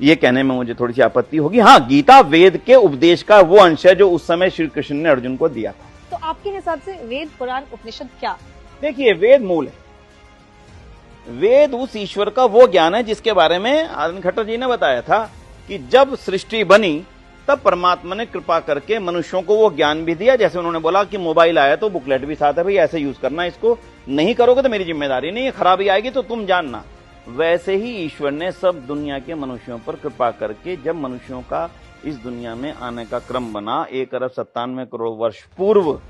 ये कहने में मुझे थोड़ी सी आपत्ति होगी। हाँ, गीता वेद के उपदेश का वो अंश है जो उस समय श्री कृष्ण ने अर्जुन को दिया था। तो आपके हिसाब से वेद, पुराण, उपनिषद क्या? देखिए, वेद मूल है। वेद उस ईश्वर का वो ज्ञान है जिसके बारे में आनंद खट्टर जी ने बताया था कि जब सृष्टि बनी तब परमात्मा ने कृपा करके मनुष्यों को वो ज्ञान भी दिया। जैसे उन्होंने बोला कि मोबाइल आया तो बुकलेट भी साथ है, भाई ऐसे यूज करना, इसको नहीं करोगे तो मेरी जिम्मेदारी नहीं है, खराबी आएगी तो तुम जानना। वैसे ही ईश्वर ने सब दुनिया के मनुष्यों पर कृपा करके जब मनुष्यों का इस दुनिया में आने का क्रम बना 1,97 करोड़ वर्ष पूर्व,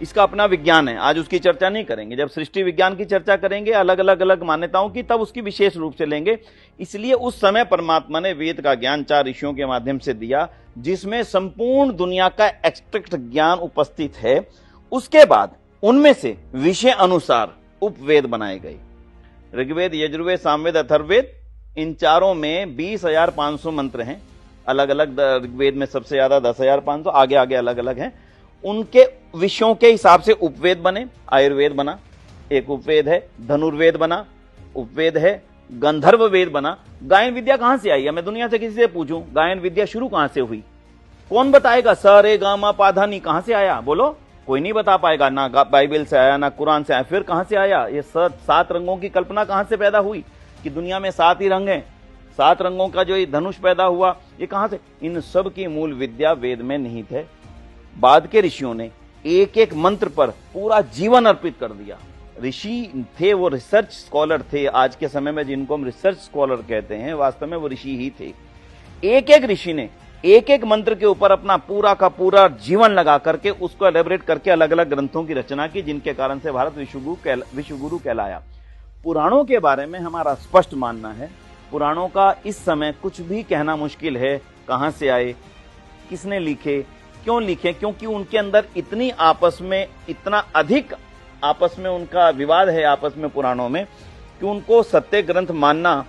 इसका अपना विज्ञान है, आज उसकी चर्चा नहीं करेंगे। जब सृष्टि विज्ञान की चर्चा करेंगे अलग अलग मान्यताओं की, तब उसकी विशेष रूप से लेंगे। इसलिए उस समय परमात्मा ने वेद का ज्ञान 4 ऋषियों के माध्यम से दिया, जिसमें संपूर्ण दुनिया का एक्सट्रैक्ट ज्ञान उपस्थित है। उसके बाद उनमें से विषय अनुसार उपवेद बनाए गए। ऋग्वेद, यजुर्वेद, सामवेद, अथर्ववेद, इन चारों में 20,500 मंत्र हैं। अलग अलग, ऋग्वेद में सबसे ज्यादा 10,500, आगे आगे अलग अलग हैं। उनके विषयों के हिसाब से उपवेद बने। आयुर्वेद बना, एक उपवेद है। धनुर्वेद बना, उपवेद है। गंधर्व वेद बना। गायन विद्या कहां से आई है? मैं दुनिया से किसी से पूछूं गायन विद्या शुरू कहां से हुई, कौन बताएगा? स रे गा मा पा धा नी कहां से आया? बोलो, कोई नहीं बता पाएगा। ना बाइबल से आया, ना कुरान से आया। फिर कहां से आया? ये 7 रंगों की कल्पना कहां से पैदा हुई कि दुनिया में 7 ही रंग हैं? 7 रंगों का जो ये धनुष पैदा हुआ, ये कहां से? इन सब की मूल विद्या वेद में निहित है। बाद के ऋषियों ने एक एक मंत्र पर पूरा जीवन अर्पित कर दिया। ऋषि थे, वो रिसर्च स्कॉलर थे। आज के समय में जिनको हम रिसर्च स्कॉलर कहते हैं, वास्तव में वो ऋषि ही थे। एक एक ऋषि ने एक एक मंत्र के ऊपर अपना पूरा का पूरा जीवन लगा करके उसको एलेबरेट करके अलग अलग ग्रंथों की रचना की, जिनके कारण से भारत विश्वगुरु कहलाया। पुराणों के बारे में हमारा स्पष्ट मानना है, पुराणों का इस समय कुछ भी कहना मुश्किल है। कहां से आए, किसने लिखे, क्यों लिखे? क्योंकि उनके अंदर इतनी आपस में, इतना अधिक आपस में उनका विवाद है आपस में पुराणों में, कि उनको सत्य ग्रंथ मानना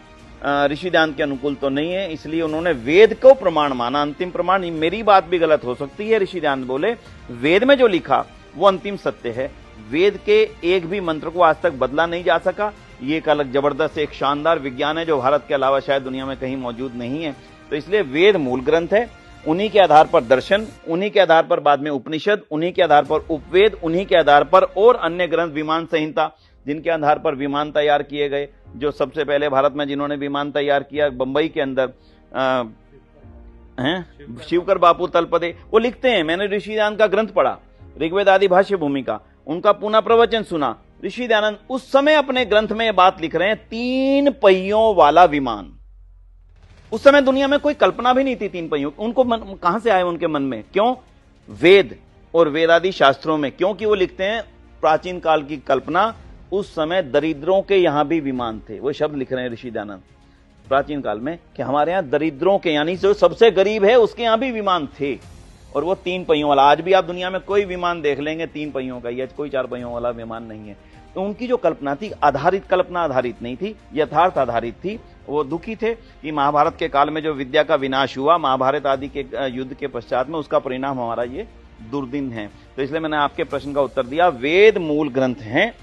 ऋषि ध्यान के अनुकूल तो नहीं है। इसलिए उन्होंने वेद को प्रमाण माना, अंतिम प्रमाण। मेरी बात भी गलत हो सकती है, ऋषि ध्यान बोले वेद में जो लिखा वो अंतिम सत्य है। वेद के एक भी मंत्र को आज तक बदला नहीं जा सका। ये एक अलग जबरदस्त, एक शानदार विज्ञान है जो भारत के अलावा शायद दुनिया में कहीं मौजूद नहीं है। तो इसलिए वेद मूल ग्रंथ है। उन्हीं के आधार पर दर्शन, उन्हीं के आधार पर बाद में उपनिषद, उन्हीं के आधार पर उपवेद, उन्हीं के आधार पर और अन्य ग्रंथ, विमान संहिता, जिनके आधार पर विमान तैयार किए गए। जो सबसे पहले भारत में जिन्होंने विमान तैयार किया बंबई के अंदर शिवकर बापू तलपदे, वो लिखते हैं, मैंने ऋषि ध्यान का ग्रंथ पढ़ा, ऋग्वेद आदि भाष्य भूमिका, उनका पुनः प्रवचन सुना। ऋषि दयानंद उस समय अपने ग्रंथ में ये बात लिख रहे हैं, 3 पहियों वाला विमान। उस समय दुनिया में कोई कल्पना भी नहीं थी 3 पहियों। उनको कहां से आए उनके मन में? क्यों? वेद और वेदादि शास्त्रों में। क्योंकि वो लिखते हैं प्राचीन काल की कल्पना, उस समय दरिद्रों के यहां भी विमान थे। वो शब्द लिख रहे हैं ऋषि दयानंद प्राचीन काल में कि हमारे यहां दरिद्रों के, यानी जो सबसे गरीब है उसके यहां भी विमान थे, और वो 3 पहियों वाला। आज भी आप दुनिया में कोई विमान देख लेंगे 3 पहियों का, या कोई 4 पहियों वाला विमान नहीं है। तो उनकी जो कल्पना थी, कल्पना आधारित नहीं थी, यथार्थ आधारित थी। वो दुखी थे कि महाभारत के काल में जो विद्या का विनाश हुआ, महाभारत आदि के युद्ध के पश्चात में, उसका परिणाम हमारा ये दुर्दिन है। तो इसलिए मैंने आपके प्रश्न का उत्तर दिया। वेद मूल ग्रंथ हैं,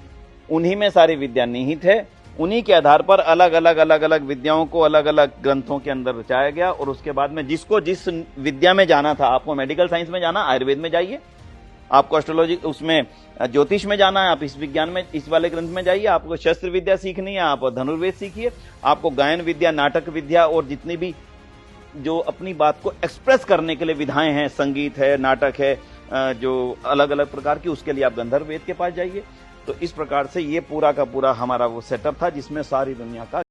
उन्हीं में सारी विद्या निहित है। उन्हीं के आधार पर अलग अलग विद्याओं को अलग अलग ग्रंथों के अंदर रचाया गया। और उसके बाद में जिसको जिस विद्या में जाना था, आपको मेडिकल साइंस में जाना, आयुर्वेद में जाइए। आपको एस्ट्रोलॉजी, उसमें ज्योतिष में जाना है, आप इस विज्ञान में, इस वाले ग्रंथ में जाइए। आपको शस्त्र विद्या सीखनी है, आप धनुर्वेद सीखिए। आपको गायन विद्या, नाटक विद्या और जितनी भी जो अपनी बात को एक्सप्रेस करने के लिए विधाएं हैं, संगीत है, नाटक है, जो अलग अलग प्रकार की, उसके लिए आप गंधर्व वेद के पास जाइए। तो इस प्रकार से ये पूरा का पूरा हमारा वो सेटअप था जिसमें सारी दुनिया का